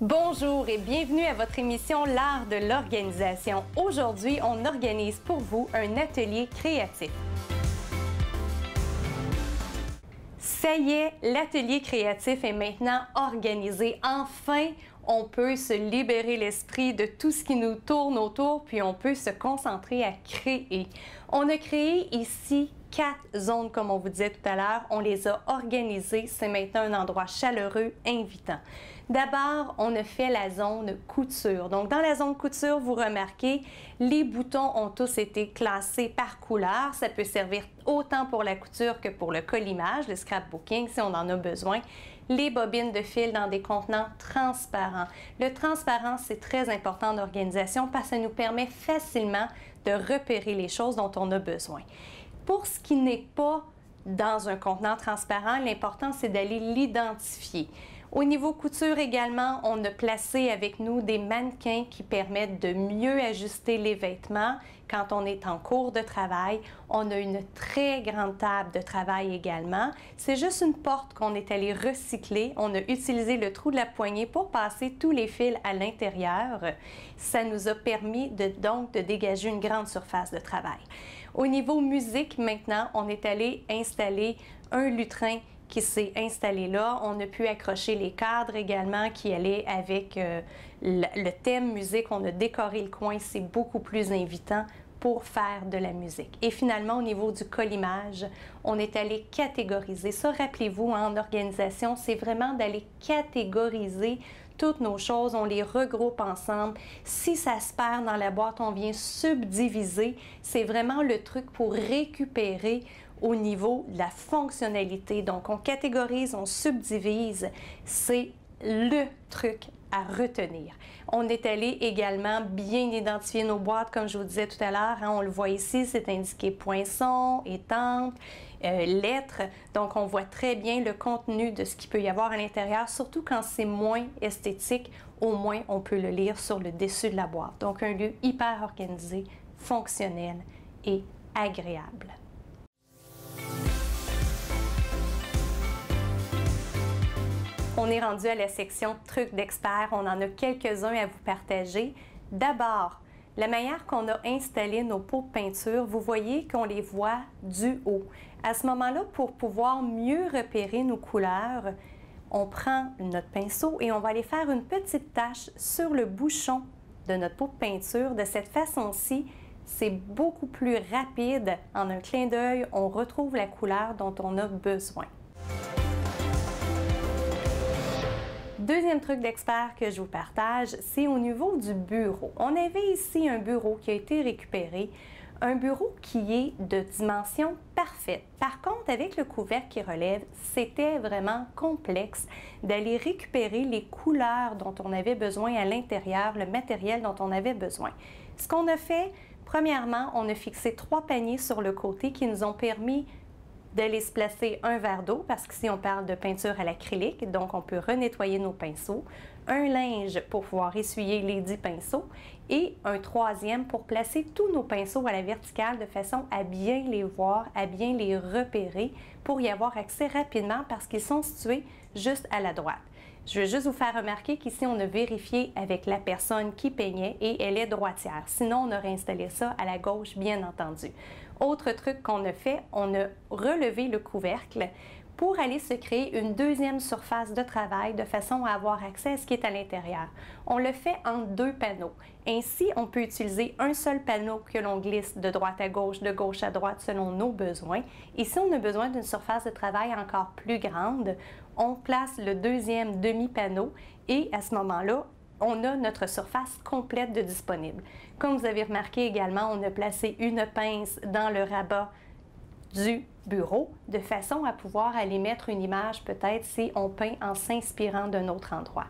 Bonjour et bienvenue à votre émission L'art de l'organisation. Aujourd'hui, on organise pour vous un atelier créatif. Ça y est, l'atelier créatif est maintenant organisé. Enfin, on peut se libérer l'esprit de tout ce qui nous tourne autour, puis on peut se concentrer à créer. On a créé ici 4 zones, comme on vous disait tout à l'heure. On les a organisées. C'est maintenant un endroit chaleureux, invitant. D'abord, on a fait la zone couture. Donc, dans la zone couture, vous remarquez, les boutons ont tous été classés par couleur. Ça peut servir autant pour la couture que pour le collimage, le scrapbooking, si on en a besoin. Les bobines de fil dans des contenants transparents. Le transparent, c'est très important d'organisation parce que ça nous permet facilement de repérer les choses dont on a besoin. Pour ce qui n'est pas dans un contenant transparent, l'important, c'est d'aller l'identifier. Au niveau couture également, on a placé avec nous des mannequins qui permettent de mieux ajuster les vêtements quand on est en cours de travail. On a une très grande table de travail également. C'est juste une porte qu'on est allé recycler. On a utilisé le trou de la poignée pour passer tous les fils à l'intérieur. Ça nous a permis donc de dégager une grande surface de travail. Au niveau musique, maintenant, on est allé installer un lutrin qui s'est installé là. On a pu accrocher les cadres également qui allaient avec le thème musique. On a décoré le coin, c'est beaucoup plus invitant pour faire de la musique. Et finalement, au niveau du collimage, on est allé catégoriser. Ça, rappelez-vous, en organisation, c'est vraiment d'aller catégoriser toutes nos choses, on les regroupe ensemble. Si ça se perd dans la boîte, on vient subdiviser. C'est vraiment le truc pour récupérer au niveau de la fonctionnalité. Donc, on catégorise, on subdivise. C'est le truc à retenir. On est allé également bien identifier nos boîtes, comme je vous disais tout à l'heure. On le voit ici, c'est indiqué poinçon, étampe, lettres. Donc, on voit très bien le contenu de ce qu'il peut y avoir à l'intérieur, surtout quand c'est moins esthétique. Au moins, on peut le lire sur le dessus de la boîte. Donc, un lieu hyper organisé, fonctionnel et agréable. On est rendu à la section trucs d'experts. On en a quelques-uns à vous partager. D'abord, la manière qu'on a installé nos pots de peinture, vous voyez qu'on les voit du haut. À ce moment-là, pour pouvoir mieux repérer nos couleurs, on prend notre pinceau et on va aller faire une petite tache sur le bouchon de notre pot de peinture. De cette façon-ci, c'est beaucoup plus rapide. En un clin d'œil, on retrouve la couleur dont on a besoin. Deuxième truc d'expert que je vous partage, c'est au niveau du bureau. On avait ici un bureau qui a été récupéré, un bureau qui est de dimension parfaite. Par contre, avec le couvercle qui relève, c'était vraiment complexe d'aller récupérer les couleurs dont on avait besoin à l'intérieur, le matériel dont on avait besoin. Ce qu'on a fait, premièrement, on a fixé 3 paniers sur le côté qui nous ont permis d'aller se placer un verre d'eau, parce qu'ici on parle de peinture à l'acrylique, donc on peut renettoyer nos pinceaux, un linge pour pouvoir essuyer les 10 pinceaux et un troisième pour placer tous nos pinceaux à la verticale de façon à bien les voir, à bien les repérer pour y avoir accès rapidement parce qu'ils sont situés juste à la droite. Je veux juste vous faire remarquer qu'ici, on a vérifié avec la personne qui peignait et elle est droitière. Sinon, on aurait installé ça à la gauche, bien entendu. Autre truc qu'on a fait, on a relevé le couvercle pour aller se créer une deuxième surface de travail de façon à avoir accès à ce qui est à l'intérieur. On le fait en 2 panneaux. Ainsi, on peut utiliser un seul panneau que l'on glisse de droite à gauche, de gauche à droite selon nos besoins. Et si on a besoin d'une surface de travail encore plus grande, on place le deuxième demi-panneau et à ce moment-là, on a notre surface complète de disponible. Comme vous avez remarqué également, on a placé une pince dans le rabat du bureau de façon à pouvoir aller mettre une image peut-être si on peint en s'inspirant d'un autre endroit.